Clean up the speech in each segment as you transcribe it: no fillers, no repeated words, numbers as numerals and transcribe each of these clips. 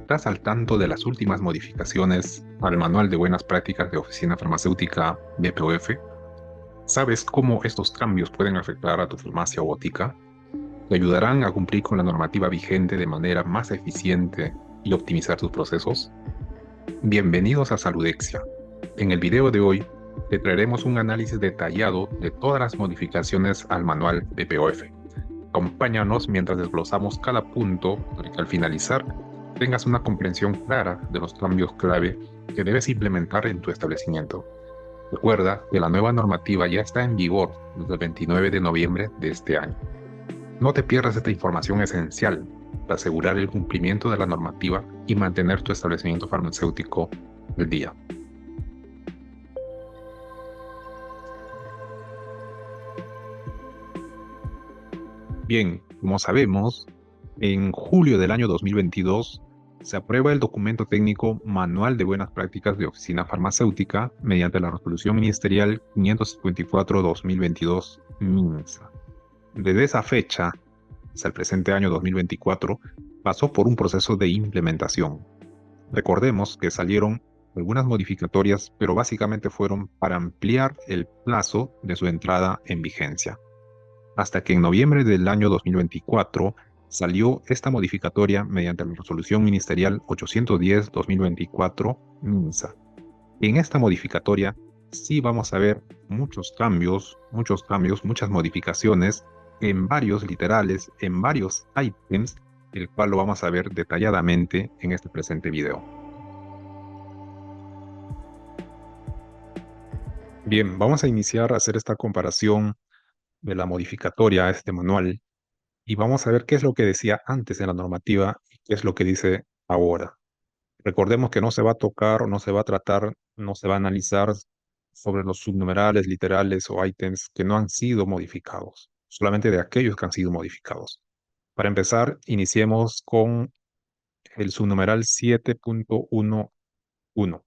¿Estás al tanto de las últimas modificaciones al Manual de Buenas Prácticas de Oficina Farmacéutica BPOF? ¿Sabes cómo estos cambios pueden afectar a tu farmacia o botica? ¿Te ayudarán a cumplir con la normativa vigente de manera más eficiente y optimizar tus procesos? Bienvenidos a Saludexia. En el video de hoy te traeremos un análisis detallado de todas las modificaciones al Manual BPOF. Acompáñanos mientras desglosamos cada punto para que al finalizar tengas una comprensión clara de los cambios clave que debes implementar en tu establecimiento. Recuerda que la nueva normativa ya está en vigor desde el 29 de noviembre de este año. No te pierdas esta información esencial para asegurar el cumplimiento de la normativa y mantener tu establecimiento farmacéutico al día. Bien, como sabemos, en julio del año 2022 se aprueba el documento técnico Manual de Buenas Prácticas de Oficina Farmacéutica mediante la Resolución Ministerial 554-2022 MINSA. Desde esa fecha, hasta el presente año 2024, pasó por un proceso de implementación. Recordemos que salieron algunas modificatorias, pero básicamente fueron para ampliar el plazo de su entrada en vigencia hasta que en noviembre del año 2024 salió esta modificatoria mediante la Resolución Ministerial 810-2024 MINSA. En esta modificatoria sí vamos a ver muchos cambios, muchas modificaciones en varios literales, en varios ítems, el cual lo vamos a ver detalladamente en este presente video. Bien, vamos a iniciar a hacer esta comparación de la modificatoria a este manual y vamos a ver qué es lo que decía antes en la normativa y qué es lo que dice ahora. Recordemos que no se va a tocar o no se va a tratar, no se va a analizar sobre los subnumerales, literales o ítems que no han sido modificados, solamente de aquellos que han sido modificados. Para empezar, iniciemos con el subnumeral 7.11.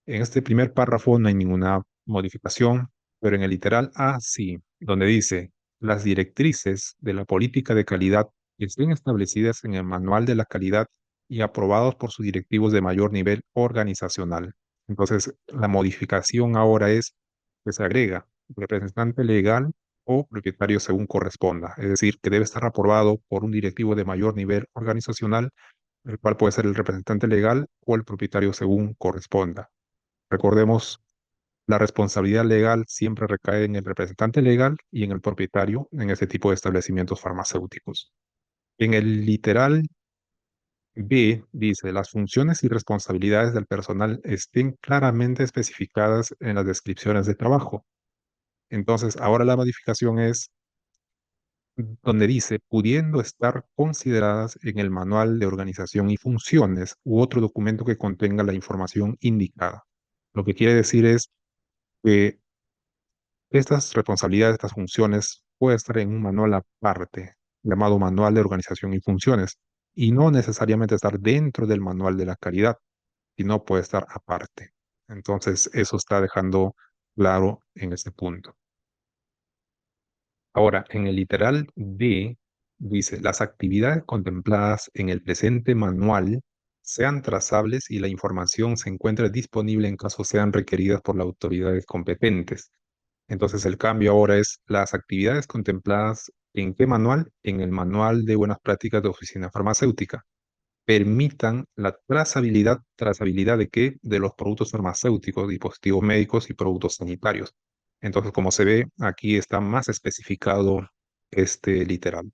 En este primer párrafo no hay ninguna modificación, pero en el literal A sí, donde dice, las directrices de la política de calidad que estén establecidas en el Manual de la Calidad y aprobados por sus directivos de mayor nivel organizacional. Entonces, la modificación ahora es que se agrega representante legal o propietario según corresponda, es decir, que debe estar aprobado por un directivo de mayor nivel organizacional, el cual puede ser el representante legal o el propietario según corresponda. Recordemos, la responsabilidad legal siempre recae en el representante legal y en el propietario en ese tipo de establecimientos farmacéuticos. En el literal B dice, las funciones y responsabilidades del personal estén claramente especificadas en las descripciones de trabajo. Entonces, ahora la modificación es donde dice, pudiendo estar consideradas en el manual de organización y funciones u otro documento que contenga la información indicada. Lo que quiere decir es que estas responsabilidades, estas funciones, pueden estar en un manual aparte, llamado Manual de Organización y Funciones, y no necesariamente estar dentro del Manual de la Calidad, sino puede estar aparte. Entonces, eso está dejando claro en este punto. Ahora, en el literal D, dice, las actividades contempladas en el presente manual sean trazables y la información se encuentre disponible en caso sean requeridas por las autoridades competentes. Entonces el cambio ahora es las actividades contempladas en qué manual, en el Manual de Buenas Prácticas de Oficina Farmacéutica, permitan la trazabilidad de qué, de los productos farmacéuticos, dispositivos médicos y productos sanitarios. Entonces, como se ve, aquí está más especificado este literal.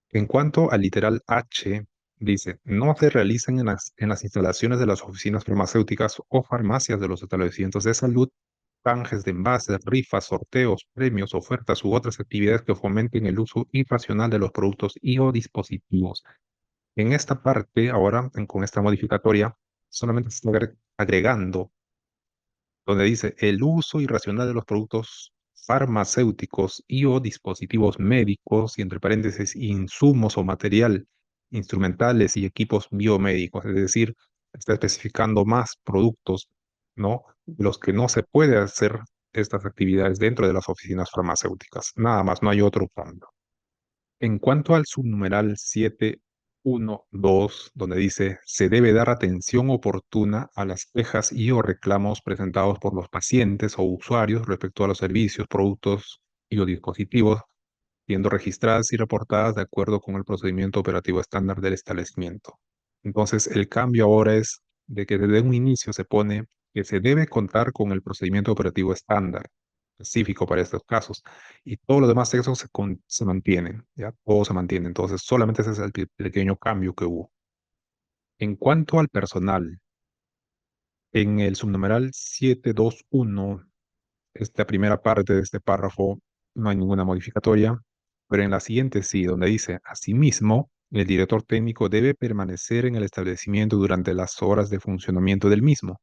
En cuanto al literal H, dice, no se realizan en las instalaciones de las oficinas farmacéuticas o farmacias de los establecimientos de salud canjes de envases, rifas, sorteos, premios, ofertas u otras actividades que fomenten el uso irracional de los productos y o dispositivos. En esta parte, ahora, con esta modificatoria, solamente se está agregando donde dice el uso irracional de los productos farmacéuticos y o dispositivos médicos, y entre paréntesis, insumos o material, instrumentales y equipos biomédicos, es decir, está especificando más productos, ¿no? Los que no se puede hacer estas actividades dentro de las oficinas farmacéuticas. Nada más, no hay otro cambio. En cuanto al subnumeral 7, 1.2, donde dice, se debe dar atención oportuna a las quejas y o reclamos presentados por los pacientes o usuarios respecto a los servicios, productos y o dispositivos, siendo registradas y reportadas de acuerdo con el procedimiento operativo estándar del establecimiento. Entonces, el cambio ahora es de que desde un inicio se pone que se debe contar con el procedimiento operativo estándar específico para estos casos y todos los demás textos se mantienen, ¿ya? Todo se mantiene. Entonces, solamente ese es el pequeño cambio que hubo. En cuanto al personal, en el subnumeral 721, esta primera parte de este párrafo no hay ninguna modificatoria, pero en la siguiente sí, donde dice, asimismo, el director técnico debe permanecer en el establecimiento durante las horas de funcionamiento del mismo,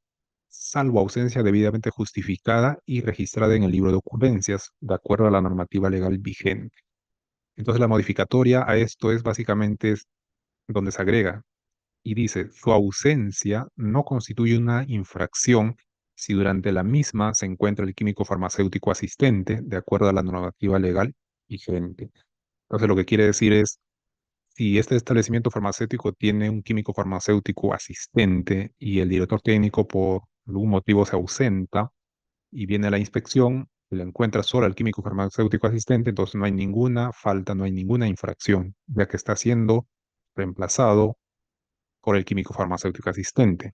salvo ausencia debidamente justificada y registrada en el libro de ocurrencias, de acuerdo a la normativa legal vigente. Entonces, la modificatoria a esto es básicamente donde se agrega y dice, su ausencia no constituye una infracción si durante la misma se encuentra el químico farmacéutico asistente, de acuerdo a la normativa legal vigente. Entonces, lo que quiere decir es, si este establecimiento farmacéutico tiene un químico farmacéutico asistente y el director técnico por algún motivo se ausenta y viene a la inspección, y le encuentra solo al químico farmacéutico asistente, entonces no hay ninguna falta, no hay ninguna infracción, ya que está siendo reemplazado por el químico farmacéutico asistente.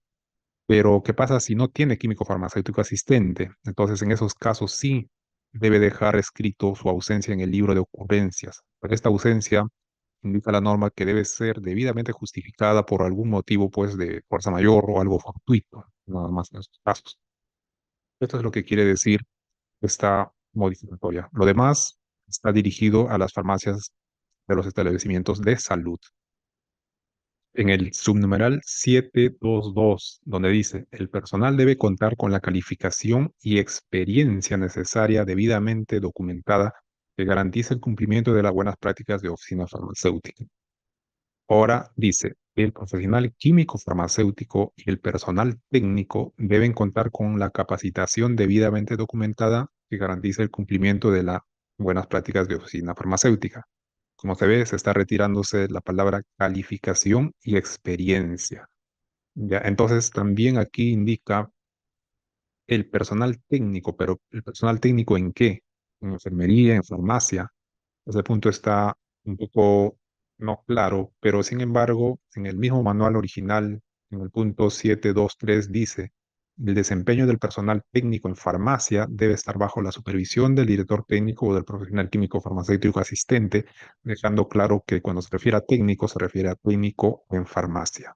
Pero, ¿qué pasa si no tiene químico farmacéutico asistente? Entonces, en esos casos sí debe dejar escrito su ausencia en el libro de ocurrencias. Pero esta ausencia indica la norma que debe ser debidamente justificada por algún motivo, pues, de fuerza mayor o algo fortuito, nada más en estos casos. Esto es lo que quiere decir esta modificatoria. Lo demás está dirigido a las farmacias de los establecimientos de salud. En el subnumeral 722, donde dice, el personal debe contar con la calificación y experiencia necesaria debidamente documentada que garantice el cumplimiento de las buenas prácticas de oficina farmacéutica. Ahora dice, el profesional químico farmacéutico y el personal técnico deben contar con la capacitación debidamente documentada que garantice el cumplimiento de las buenas prácticas de oficina farmacéutica. Como se ve, se está retirándose la palabra calificación y experiencia. Ya, entonces también aquí indica el personal técnico, pero ¿el personal técnico en qué? En enfermería, en farmacia. Ese punto está un poco no claro, pero sin embargo, en el mismo manual original, en el punto 723 dice, el desempeño del personal técnico en farmacia debe estar bajo la supervisión del director técnico o del profesional químico farmacéutico asistente, dejando claro que cuando se refiere a técnico, se refiere a técnico en farmacia.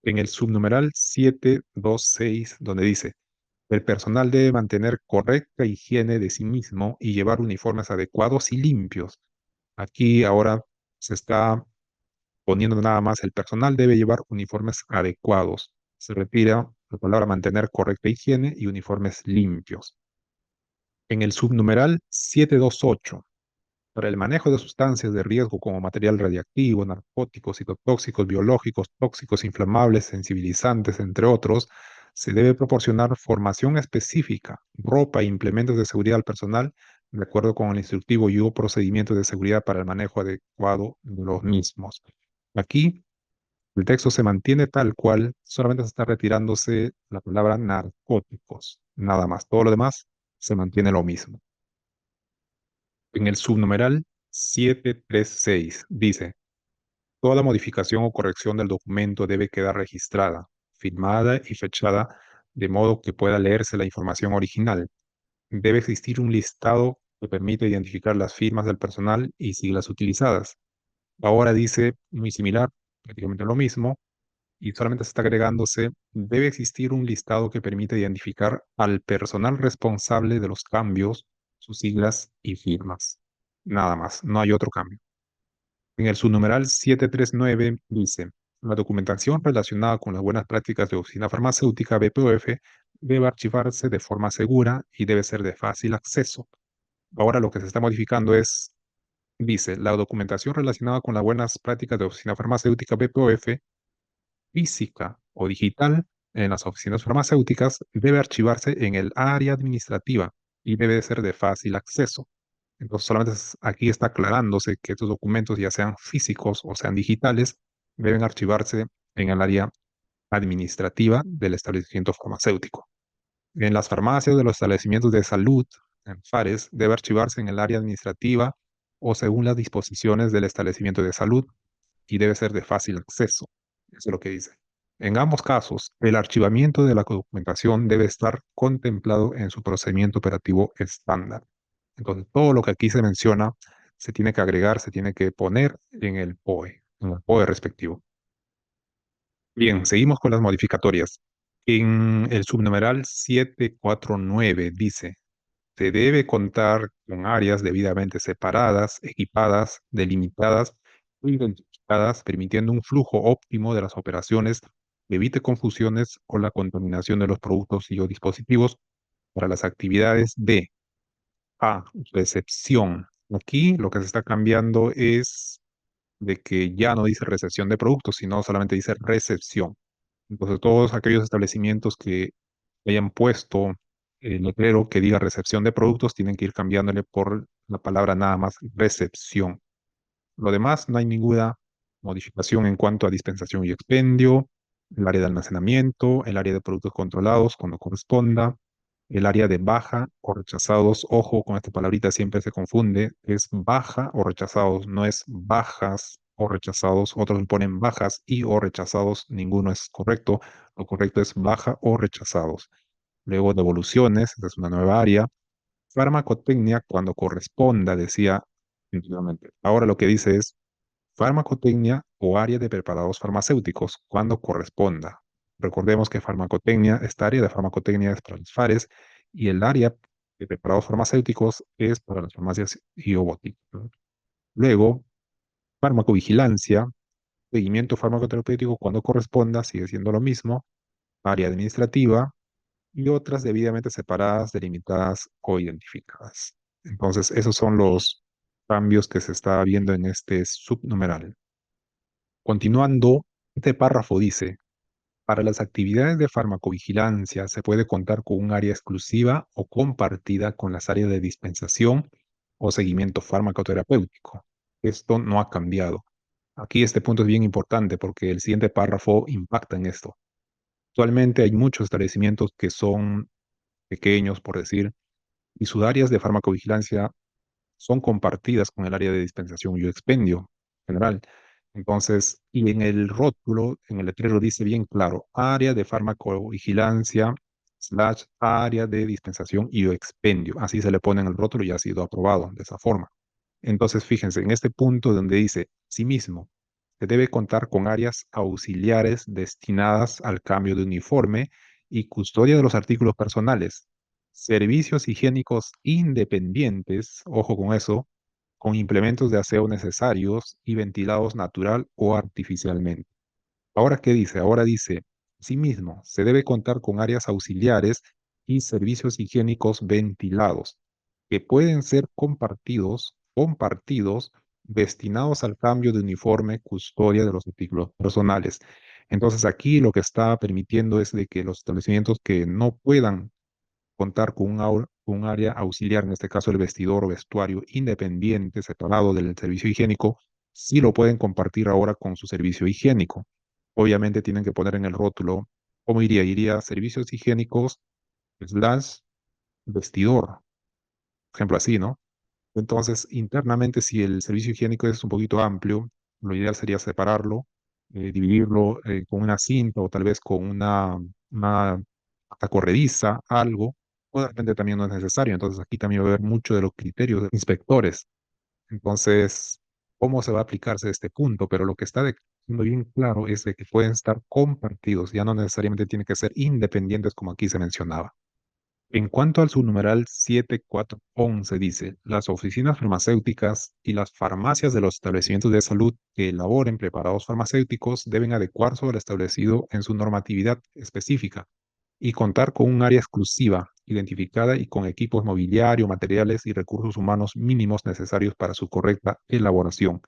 En el subnumeral 726, donde dice, el personal debe mantener correcta higiene de sí mismo y llevar uniformes adecuados y limpios. Aquí ahora se está poniendo nada más, el personal debe llevar uniformes adecuados. Se retira la palabra mantener correcta higiene y uniformes limpios. En el subnumeral 728, para el manejo de sustancias de riesgo como material radiactivo, narcóticos, citotóxicos, biológicos, tóxicos, inflamables, sensibilizantes, entre otros, se debe proporcionar formación específica, ropa e implementos de seguridad al personal, de acuerdo con el instructivo y o procedimientos de seguridad para el manejo adecuado de los mismos. Aquí el texto se mantiene tal cual, solamente se está retirándose la palabra narcóticos, nada más. Todo lo demás se mantiene lo mismo. En el subnumeral 736 dice, toda modificación o corrección del documento debe quedar registrada, firmada y fechada de modo que pueda leerse la información original. Debe existir un listado que permite identificar las firmas del personal y siglas utilizadas. Ahora dice muy similar, prácticamente lo mismo, y solamente se está agregándose, debe existir un listado que permita identificar al personal responsable de los cambios, sus siglas y firmas. Nada más, no hay otro cambio. En el subnumeral 739 dice, la documentación relacionada con las buenas prácticas de oficina farmacéutica BPOF debe archivarse de forma segura y debe ser de fácil acceso. Ahora lo que se está modificando es, dice, la documentación relacionada con las buenas prácticas de oficina farmacéutica BPOF física o digital en las oficinas farmacéuticas debe archivarse en el área administrativa y debe ser de fácil acceso. Entonces, solamente aquí está aclarándose que estos documentos, ya sean físicos o sean digitales, deben archivarse en el área administrativa del establecimiento farmacéutico. En las farmacias de los establecimientos de salud, en FARES, debe archivarse en el área administrativa o según las disposiciones del establecimiento de salud y debe ser de fácil acceso. Eso es lo que dice. En ambos casos, el archivamiento de la documentación debe estar contemplado en su procedimiento operativo estándar. Entonces, todo lo que aquí se menciona se tiene que agregar, se tiene que poner en el POE respectivo. Bien, seguimos con las modificatorias. En el subnumeral 749 dice, se debe contar con áreas debidamente separadas, equipadas, delimitadas e identificadas, permitiendo un flujo óptimo de las operaciones que evite confusiones o la contaminación de los productos y o dispositivos para las actividades de A, recepción. Aquí lo que se está cambiando es de que ya no dice recepción de productos, sino solamente dice recepción. Entonces, todos aquellos establecimientos que hayan puesto el letrero que diga recepción de productos tienen que ir cambiándole por la palabra nada más recepción. Lo demás, no hay ninguna modificación en cuanto a dispensación y expendio, el área de almacenamiento, el área de productos controlados cuando corresponda, el área de baja o rechazados. Ojo, con esta palabrita siempre se confunde, es baja o rechazados, no es bajas o rechazados. Otros le ponen bajas y o rechazados, ninguno es correcto. Lo correcto es baja o rechazados. Luego devoluciones, esta es una nueva área. Farmacotecnia cuando corresponda, decía anteriormente. Ahora lo que dice es farmacotecnia o área de preparados farmacéuticos cuando corresponda. Recordemos que farmacotecnia, esta área de farmacotecnia es para los FARES y el área de preparados farmacéuticos es para las farmacias y boticas. Luego, farmacovigilancia, seguimiento farmacoterapéutico cuando corresponda, sigue siendo lo mismo, área administrativa y otras debidamente separadas, delimitadas o identificadas. Entonces, esos son los cambios que se está viendo en este subnumeral. Continuando, este párrafo dice, para las actividades de farmacovigilancia se puede contar con un área exclusiva o compartida con las áreas de dispensación o seguimiento farmacoterapéutico. Esto no ha cambiado. Aquí este punto es bien importante porque el siguiente párrafo impacta en esto. Actualmente hay muchos establecimientos que son pequeños, por decir, y sus áreas de farmacovigilancia son compartidas con el área de dispensación y expendio general. Entonces, y en el rótulo, en el letrero dice bien claro, área de farmacovigilancia slash área de dispensación y expendio. Así se le pone en el rótulo y ha sido aprobado de esa forma. Entonces, fíjense, en este punto donde dice, sí mismo, se debe contar con áreas auxiliares destinadas al cambio de uniforme y custodia de los artículos personales, servicios higiénicos independientes, ojo con eso, con implementos de aseo necesarios y ventilados natural o artificialmente. Ahora, ¿qué dice? Ahora dice, asimismo, se debe contar con áreas auxiliares y servicios higiénicos ventilados, que pueden ser compartidos, destinados al cambio de uniforme, custodia de los artículos personales. Entonces, aquí lo que está permitiendo es de que los establecimientos que no puedan contar con un área auxiliar, en este caso el vestidor o vestuario independiente, separado del servicio higiénico, sí lo pueden compartir ahora con su servicio higiénico. Obviamente tienen que poner en el rótulo, ¿cómo iría? Iría servicios higiénicos slash vestidor, por ejemplo así, ¿no? Entonces, internamente, si el servicio higiénico es un poquito amplio, lo ideal sería separarlo, dividirlo con una cinta o tal vez con una hasta corrediza, algo, o de repente también no es necesario. Entonces, aquí también va a haber mucho de los criterios de los inspectores. Entonces, ¿cómo se va a aplicarse este punto? Pero lo que está siendo bien claro es de que pueden estar compartidos, ya no necesariamente tienen que ser independientes como aquí se mencionaba. En cuanto al subnumeral 7411 dice, las oficinas farmacéuticas y las farmacias de los establecimientos de salud que elaboren preparados farmacéuticos deben adecuarse al establecido en su normatividad específica y contar con un área exclusiva, identificada y con equipos mobiliario, materiales y recursos humanos mínimos necesarios para su correcta elaboración.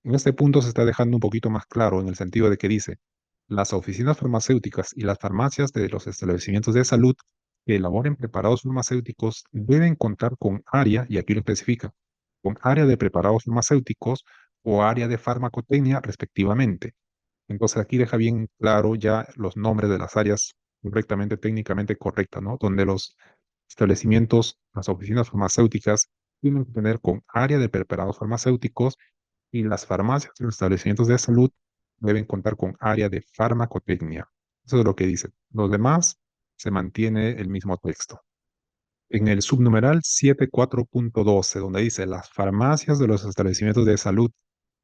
En este punto se está dejando un poquito más claro en el sentido de que dice, las oficinas farmacéuticas y las farmacias de los establecimientos de salud que elaboren preparados farmacéuticos deben contar con área, y aquí lo especifica, con área de preparados farmacéuticos o área de farmacotecnia respectivamente. Entonces aquí deja bien claro ya los nombres de las áreas correctamente, técnicamente correctas, ¿no? Donde los establecimientos, las oficinas farmacéuticas tienen que tener con área de preparados farmacéuticos y las farmacias y los establecimientos de salud deben contar con área de farmacotecnia. Eso es lo que dice. Los demás se mantiene el mismo texto. En el subnumeral 74.12, donde dice las farmacias de los establecimientos de salud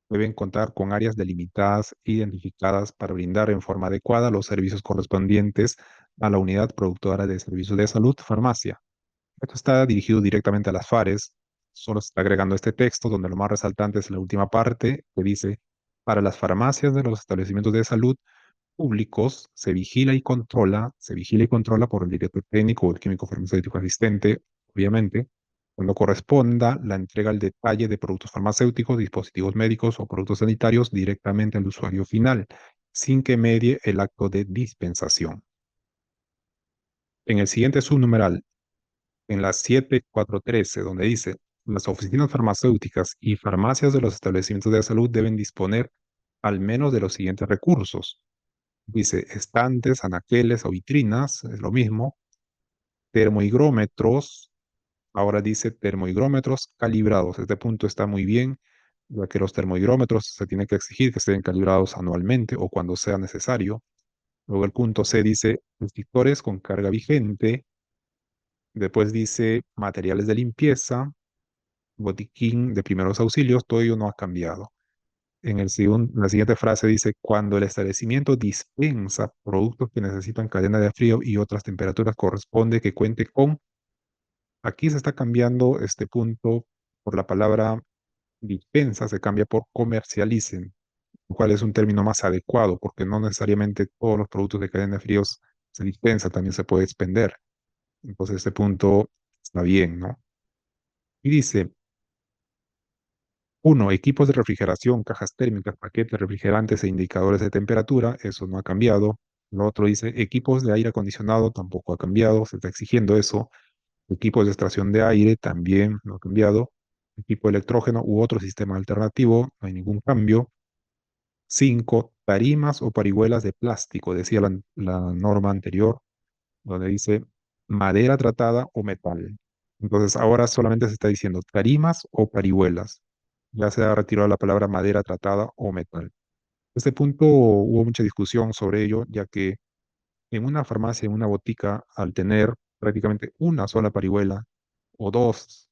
deben contar con áreas delimitadas e identificadas para brindar en forma adecuada los servicios correspondientes a la unidad productora de servicios de salud, farmacia. Esto está dirigido directamente a las FARES. Solo se está agregando este texto donde lo más resaltante es la última parte que dice, para las farmacias de los establecimientos de salud públicos se vigila y controla por el director técnico o el químico farmacéutico asistente, obviamente, cuando corresponda la entrega al detalle de productos farmacéuticos, dispositivos médicos o productos sanitarios directamente al usuario final, sin que medie el acto de dispensación. En el siguiente subnumeral, en la 7413, donde dice, las oficinas farmacéuticas y farmacias de los establecimientos de salud deben disponer al menos de los siguientes recursos. Dice estantes, anaqueles o vitrinas, es lo mismo. Termohigrómetros, ahora dice termohigrómetros calibrados. Este punto está muy bien, ya que los termohigrómetros se tiene que exigir que estén calibrados anualmente o cuando sea necesario. Luego el punto C dice extintores con carga vigente. Después dice materiales de limpieza, botiquín de primeros auxilios, todo ello no ha cambiado. La siguiente frase dice, cuando el establecimiento dispensa productos que necesitan cadena de frío y otras temperaturas, corresponde que cuente con, aquí se está cambiando este punto por la palabra dispensa, se cambia por comercialicen, lo cual es un término más adecuado, porque no necesariamente todos los productos de cadena de fríos se dispensa, también se puede expender. Entonces este punto está bien, ¿no? Y dice, uno, equipos de refrigeración, cajas térmicas, paquetes, refrigerantes e indicadores de temperatura, eso no ha cambiado. Lo otro dice, equipos de aire acondicionado, tampoco ha cambiado, se está exigiendo eso. Equipos de extracción de aire, también no ha cambiado. Equipo electrógeno u otro sistema alternativo, no hay ningún cambio. Cinco, tarimas o parihuelas de plástico, decía la norma anterior, donde dice madera tratada o metal. Entonces ahora solamente se está diciendo tarimas o parihuelas. Ya se ha retirado la palabra madera tratada o metal. Este punto hubo mucha discusión sobre ello, ya que en una farmacia, en una botica, al tener prácticamente una sola parihuela o dos,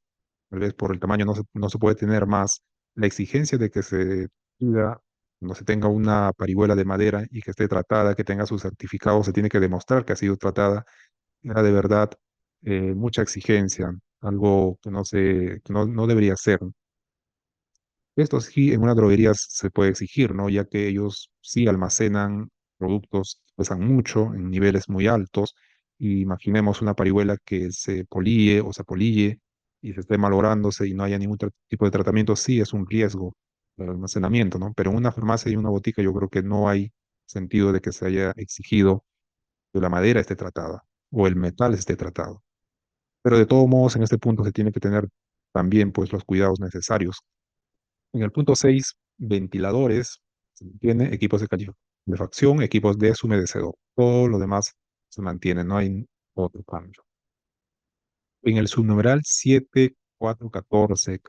tal vez por el tamaño no se puede tener más, la exigencia de que se pida, no se tenga una parihuela de madera y que esté tratada, que tenga su certificado, se tiene que demostrar que ha sido tratada, era de verdad mucha exigencia, algo que no debería ser. Esto sí en una droguería se puede exigir, ¿no? Ya que ellos sí almacenan productos que pesan mucho, en niveles muy altos. Y imaginemos una parihuela que se políe o se apolille y se esté malográndose y no haya ningún tipo de tratamiento, sí es un riesgo del almacenamiento, ¿no? Pero en una farmacia y una botica yo creo que no hay sentido de que se haya exigido que la madera esté tratada o el metal esté tratado. Pero de todos modos, en este punto se tiene que tener también pues los cuidados necesarios. En el punto 6, ventiladores, se mantiene, equipos de calefacción, equipos de deshumedecedor. Todo lo demás se mantiene, no hay otro cambio. En el subnumeral 7414,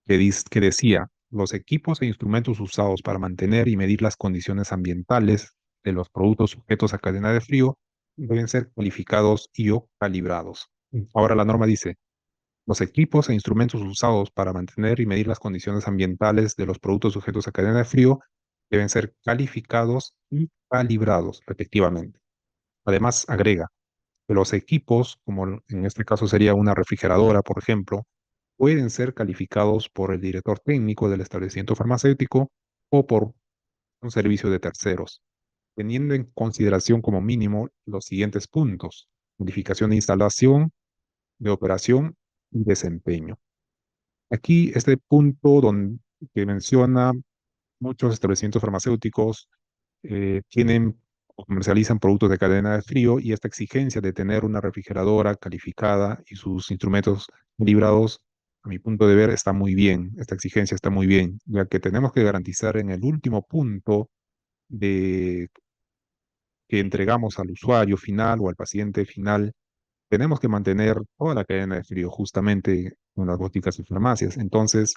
que decía, los equipos e instrumentos usados para mantener y medir las condiciones ambientales de los productos sujetos a cadena de frío deben ser cualificados y o calibrados. Ahora la norma dice, los equipos e instrumentos usados para mantener y medir las condiciones ambientales de los productos sujetos a cadena de frío deben ser calificados y calibrados, respectivamente. Además, agrega que los equipos, como en este caso sería una refrigeradora, por ejemplo, pueden ser calificados por el director técnico del establecimiento farmacéutico o por un servicio de terceros, teniendo en consideración como mínimo los siguientes puntos: calificación de instalación, de operación y desempeño. Aquí este punto que menciona muchos establecimientos farmacéuticos tienen o comercializan productos de cadena de frío y esta exigencia de tener una refrigeradora calificada y sus instrumentos librados, a mi punto de ver, está muy bien. Esta exigencia está muy bien, ya que tenemos que garantizar en el último punto de que entregamos al usuario final o al paciente final, tenemos que mantener toda la cadena de frío justamente con las boticas y farmacias. Entonces,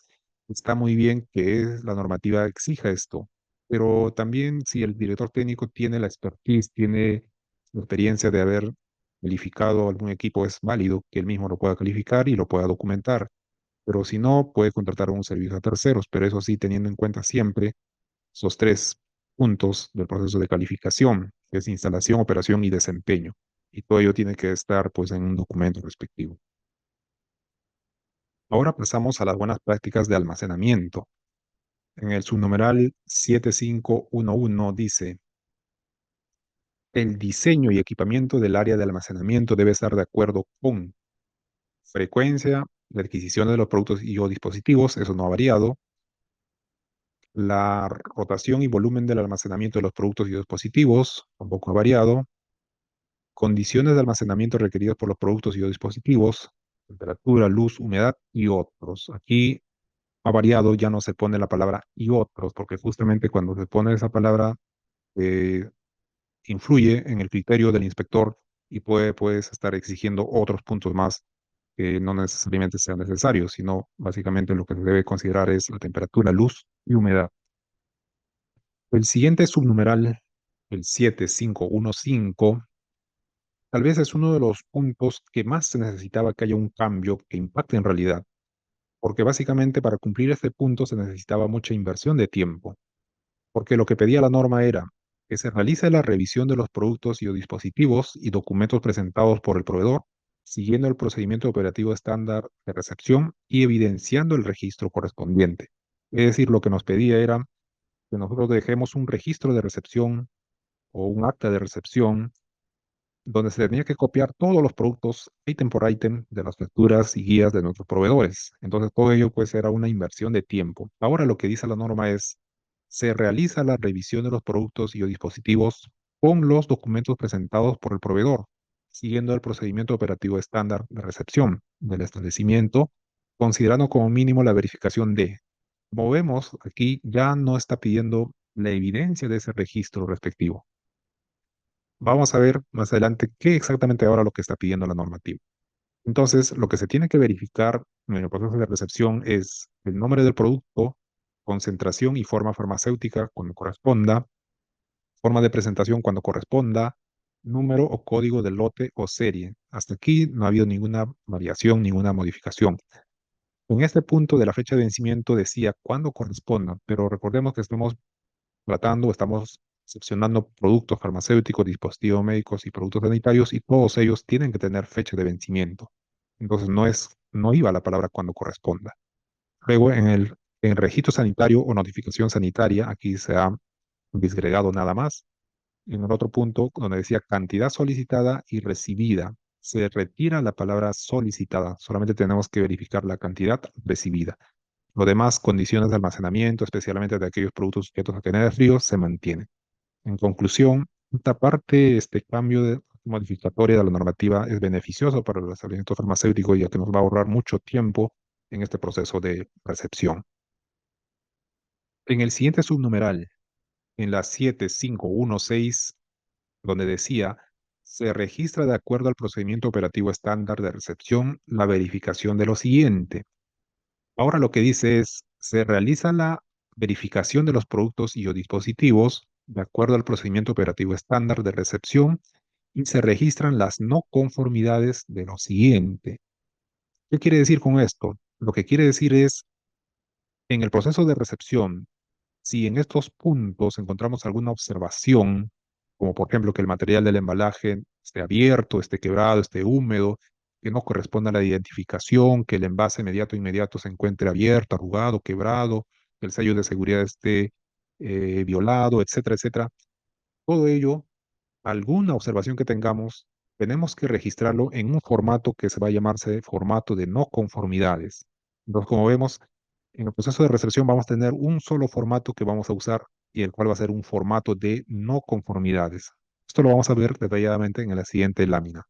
está muy bien que la normativa exija esto, pero también si el director técnico tiene la expertise, tiene la experiencia de haber calificado algún equipo, es válido que él mismo lo pueda calificar y lo pueda documentar. Pero si no, puede contratar un servicio a terceros, pero eso sí, teniendo en cuenta siempre esos tres puntos del proceso de calificación, que es instalación, operación y desempeño. Y todo ello tiene que estar pues en un documento respectivo. Ahora pasamos a las buenas prácticas de almacenamiento. En el subnumeral 7511 dice, el diseño y equipamiento del área de almacenamiento debe estar de acuerdo con frecuencia de adquisición de los productos y o dispositivos, eso no ha variado, la rotación y volumen del almacenamiento de los productos y dispositivos, tampoco ha variado, condiciones de almacenamiento requeridas por los productos y o dispositivos, temperatura, luz, humedad y otros. Aquí ha variado, ya no se pone la palabra y otros, porque justamente cuando se pone esa palabra eh, influye en el criterio del inspector y puedes estar exigiendo otros puntos más que no necesariamente sean necesarios, sino básicamente lo que se debe considerar es la temperatura, luz y humedad. El siguiente subnumeral, el 7515, tal vez es uno de los puntos que más se necesitaba que haya un cambio que impacte en realidad, porque básicamente para cumplir este punto se necesitaba mucha inversión de tiempo, porque lo que pedía la norma era que se realice la revisión de los productos y o dispositivos y documentos presentados por el proveedor, siguiendo el procedimiento operativo estándar de recepción y evidenciando el registro correspondiente. Es decir, lo que nos pedía era que nosotros dejemos un registro de recepción o un acta de recepción donde se tenía que copiar todos los productos ítem por ítem de las facturas y guías de nuestros proveedores. Entonces, todo ello pues era una inversión de tiempo. Ahora lo que dice la norma es, se realiza la revisión de los productos y o dispositivos con los documentos presentados por el proveedor, siguiendo el procedimiento operativo estándar de recepción del establecimiento, considerando como mínimo la verificación de, como vemos, aquí ya no está pidiendo la evidencia de ese registro respectivo. Vamos a ver más adelante qué exactamente ahora lo que está pidiendo la normativa. Entonces, lo que se tiene que verificar en el proceso de recepción es el nombre del producto, concentración y forma farmacéutica cuando corresponda, forma de presentación cuando corresponda, número o código de lote o serie. Hasta aquí no ha habido ninguna variación, ninguna modificación. En este punto de la fecha de vencimiento decía cuándo corresponda, pero recordemos que estamos seccionando productos farmacéuticos, dispositivos médicos y productos sanitarios y todos ellos tienen que tener fecha de vencimiento. Entonces no iba la palabra cuando corresponda. Luego en registro sanitario o notificación sanitaria, aquí se ha disgregado nada más. En el otro punto, donde decía cantidad solicitada y recibida, se retira la palabra solicitada. Solamente tenemos que verificar la cantidad recibida. Lo demás, condiciones de almacenamiento, especialmente de aquellos productos sujetos a cadena de frío, se mantienen. En conclusión, esta parte, este cambio modificatoria de la normativa es beneficioso para el establecimiento farmacéutico, ya que nos va a ahorrar mucho tiempo en este proceso de recepción. En el siguiente subnumeral, en la 7516, donde decía, se registra de acuerdo al procedimiento operativo estándar de recepción la verificación de lo siguiente. Ahora lo que dice es, se realiza la verificación de los productos y o dispositivos de acuerdo al procedimiento operativo estándar de recepción y se registran las no conformidades de lo siguiente. ¿Qué quiere decir con esto? Lo que quiere decir es, en el proceso de recepción, si en estos puntos encontramos alguna observación, como por ejemplo que el material del embalaje esté abierto, esté quebrado, esté húmedo, que no corresponda a la identificación, que el envase inmediato se encuentre abierto, arrugado, quebrado, que el sello de seguridad esté violado, etcétera, etcétera. Todo ello, alguna observación que tengamos, tenemos que registrarlo en un formato que se va a llamarse formato de no conformidades. Entonces, como vemos, en el proceso de recepción vamos a tener un solo formato que vamos a usar y el cual va a ser un formato de no conformidades. Esto lo vamos a ver detalladamente en la siguiente lámina.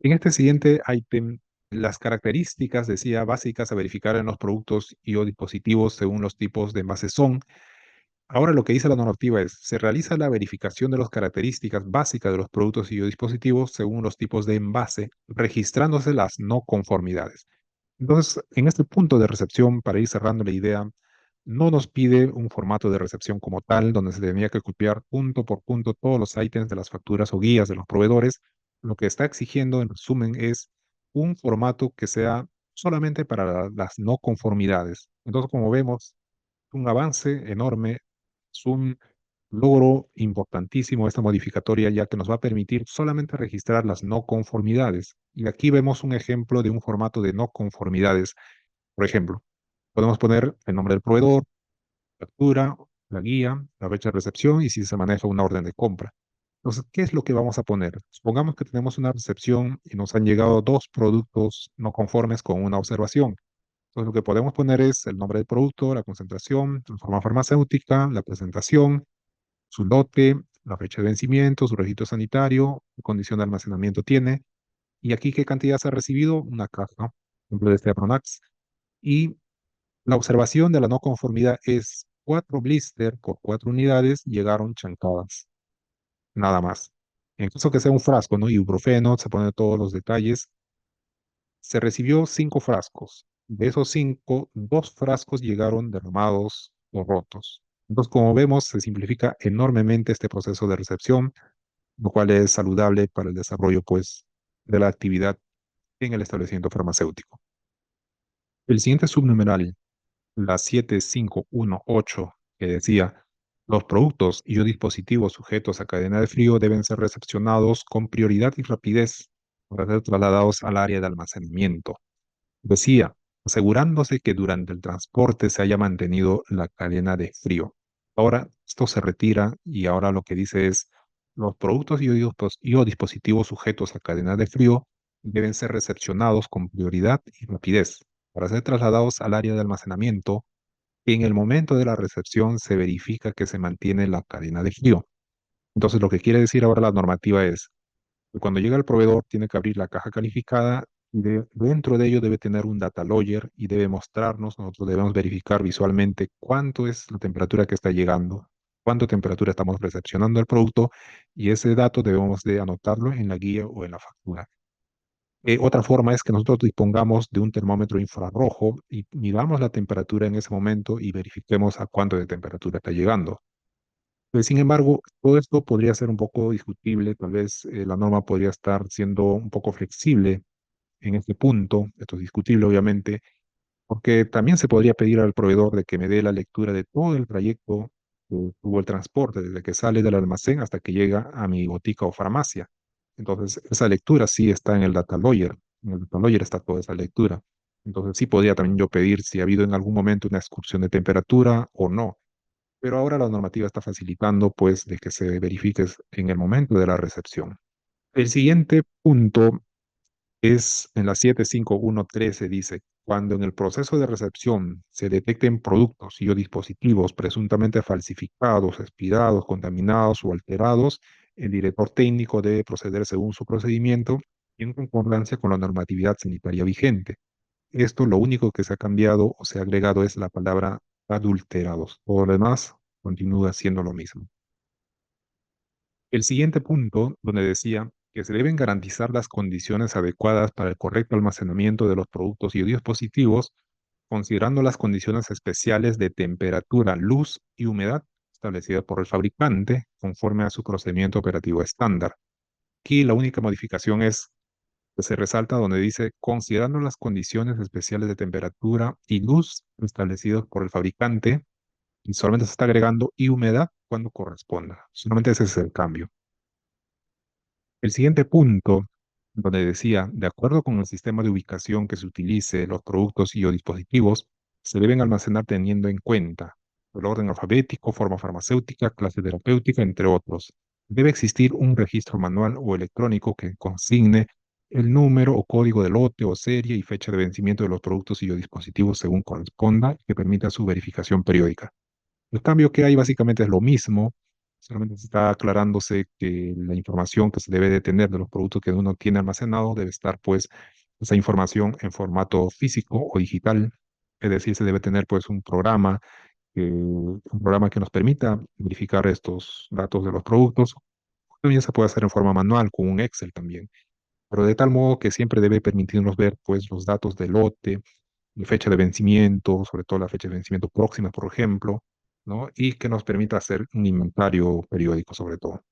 En este siguiente ítem, las características, decía, básicas a verificar en los productos y o dispositivos según los tipos de envases son Ahora lo que dice la normativa es, se realiza la verificación de las características básicas de los productos y dispositivos según los tipos de envase, registrándose las no conformidades. Entonces, en este punto de recepción, para ir cerrando la idea, no nos pide un formato de recepción como tal, donde se tenía que copiar punto por punto todos los ítems de las facturas o guías de los proveedores. Lo que está exigiendo, en resumen, es un formato que sea solamente para las no conformidades. Entonces, como vemos, un avance enorme, es un logro importantísimo esta modificatoria, ya que nos va a permitir solamente registrar las no conformidades. Y aquí vemos un ejemplo de un formato de no conformidades. Por ejemplo, podemos poner el nombre del proveedor, factura, la guía, la fecha de recepción y si se maneja una orden de compra. Entonces, ¿qué es lo que vamos a poner? Supongamos que tenemos una recepción y nos han llegado dos productos no conformes con una observación. Entonces, lo que podemos poner es el nombre del producto, la concentración, la forma farmacéutica, la presentación, su lote, la fecha de vencimiento, su registro sanitario, qué condición de almacenamiento tiene, y aquí qué cantidad se ha recibido, una caja, por ejemplo, de este Apronax. Y la observación de la no conformidad es 4 blister por 4 unidades llegaron chancadas, nada más. En caso que sea un frasco, ¿no? Ibuprofeno, se ponen todos los detalles. Se recibió 5 frascos. De esos 5, 2 frascos llegaron derramados o rotos. Entonces, como vemos, se simplifica enormemente este proceso de recepción, lo cual es saludable para el desarrollo, pues, de la actividad en el establecimiento farmacéutico. El siguiente subnumeral, la 7518, que decía, los productos y o dispositivos sujetos a cadena de frío deben ser recepcionados con prioridad y rapidez para ser trasladados al área de almacenamiento. Decía, asegurándose que durante el transporte se haya mantenido la cadena de frío. Ahora esto se retira y ahora lo que dice es, los productos y o dispositivos sujetos a cadena de frío deben ser recepcionados con prioridad y rapidez para ser trasladados al área de almacenamiento. En el momento de la recepción se verifica que se mantiene la cadena de frío. Entonces, lo que quiere decir ahora la normativa es que cuando llega el proveedor tiene que abrir la caja calificada y dentro de ello debe tener un data logger y debe mostrarnos, nosotros debemos verificar visualmente cuánto es la temperatura que está llegando, cuánta temperatura estamos recepcionando el producto y ese dato debemos de anotarlo en la guía o en la factura. Otra forma es que nosotros dispongamos de un termómetro infrarrojo y midamos la temperatura en ese momento y verifiquemos a cuánto de temperatura está llegando. Sin embargo, todo esto podría ser un poco discutible, tal vez la norma podría estar siendo un poco flexible en este punto, esto es discutible obviamente, porque también se podría pedir al proveedor de que me dé la lectura de todo el trayecto que tuvo el transporte, desde que sale del almacén hasta que llega a mi botica o farmacia. Entonces, esa lectura sí está en el data logger. En el data logger está toda esa lectura. Entonces, sí podría también yo pedir si ha habido en algún momento una excursión de temperatura o no. Pero ahora la normativa está facilitando, pues, de que se verifique en el momento de la recepción. El siguiente punto es en la 75113 dice, cuando en el proceso de recepción se detecten productos y o dispositivos presuntamente falsificados, expirados, contaminados o alterados, el director técnico debe proceder según su procedimiento en concordancia con la normatividad sanitaria vigente. Esto lo único que se ha cambiado o se ha agregado es la palabra adulterados. Todo lo demás continúa siendo lo mismo. El siguiente punto, donde decía que se deben garantizar las condiciones adecuadas para el correcto almacenamiento de los productos y dispositivos, considerando las condiciones especiales de temperatura, luz y humedad establecidas por el fabricante conforme a su procedimiento operativo estándar. Aquí la única modificación es que se resalta donde dice, considerando las condiciones especiales de temperatura y luz establecidos por el fabricante, y solamente se está agregando y humedad cuando corresponda. Solamente ese es el cambio. El siguiente punto, donde decía, de acuerdo con el sistema de ubicación que se utilice, los productos y o dispositivos se deben almacenar teniendo en cuenta el orden alfabético, forma farmacéutica, clase terapéutica, entre otros. Debe existir un registro manual o electrónico que consigne el número o código de lote o serie y fecha de vencimiento de los productos y o dispositivos según corresponda y que permita su verificación periódica. El cambio que hay básicamente es lo mismo, solamente se está aclarándose que la información que se debe de tener de los productos que uno tiene almacenado debe estar, pues, esa información en formato físico o digital, es decir, se debe tener, pues, un programa un programa que nos permita verificar estos datos de los productos. También se puede hacer en forma manual con un Excel también, pero de tal modo que siempre debe permitirnos ver pues los datos del lote, la fecha de vencimiento, sobre todo la fecha de vencimiento próxima, por ejemplo, ¿no? Y que nos permita hacer un inventario periódico sobre todo.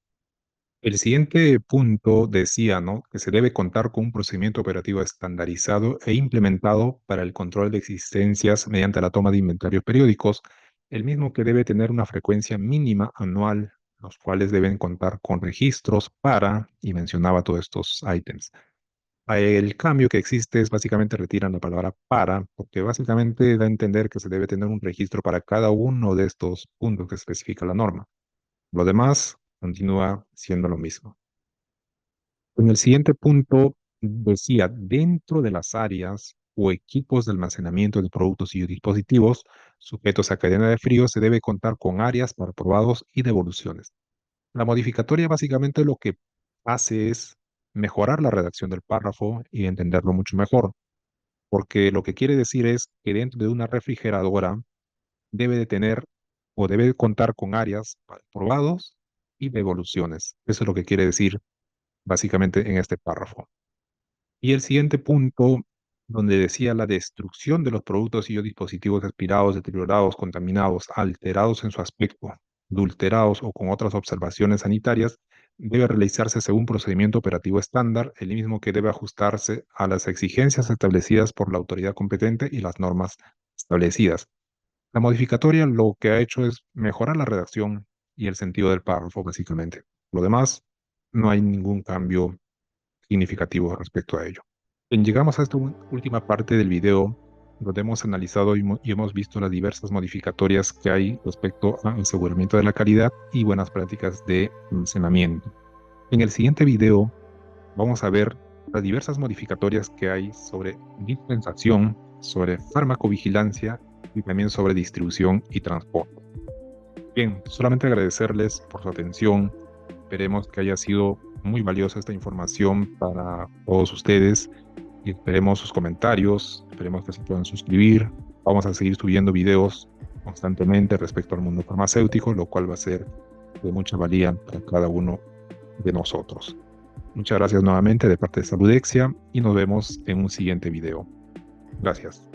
El siguiente punto decía, ¿no?, que se debe contar con un procedimiento operativo estandarizado e implementado para el control de existencias mediante la toma de inventarios periódicos, el mismo que debe tener una frecuencia mínima anual, los cuales deben contar con registros para, y mencionaba todos estos ítems. El cambio que existe es básicamente retiran la palabra para, porque básicamente da a entender que se debe tener un registro para cada uno de estos puntos que especifica la norma. Lo demás continúa siendo lo mismo. En el siguiente punto decía, dentro de las áreas o equipos de almacenamiento de productos y dispositivos sujetos a cadena de frío, se debe contar con áreas para probados y devoluciones. La modificatoria básicamente lo que hace es mejorar la redacción del párrafo y entenderlo mucho mejor, porque lo que quiere decir es que dentro de una refrigeradora debe de tener o debe de contar con áreas para probados y devoluciones. Eso es lo que quiere decir básicamente en este párrafo. Y el siguiente punto, donde decía la destrucción de los productos y o dispositivos expirados, deteriorados, contaminados, alterados en su aspecto, adulterados o con otras observaciones sanitarias, debe realizarse según procedimiento operativo estándar, el mismo que debe ajustarse a las exigencias establecidas por la autoridad competente y las normas establecidas. La modificatoria lo que ha hecho es mejorar la redacción y el sentido del párrafo, básicamente. Lo demás, no hay ningún cambio significativo respecto a ello. Bien, llegamos a esta última parte del video, donde hemos analizado y hemos visto las diversas modificatorias que hay respecto al aseguramiento de la calidad y buenas prácticas de almacenamiento. En el siguiente video vamos a ver las diversas modificatorias que hay sobre dispensación, sobre farmacovigilancia y también sobre distribución y transporte. Bien, solamente agradecerles por su atención. Esperemos que haya sido muy valiosa esta información para todos ustedes y esperemos sus comentarios, esperemos que se puedan suscribir. Vamos a seguir subiendo videos constantemente respecto al mundo farmacéutico, lo cual va a ser de mucha valía para cada uno de nosotros. Muchas gracias nuevamente de parte de Saludexia y nos vemos en un siguiente video. Gracias.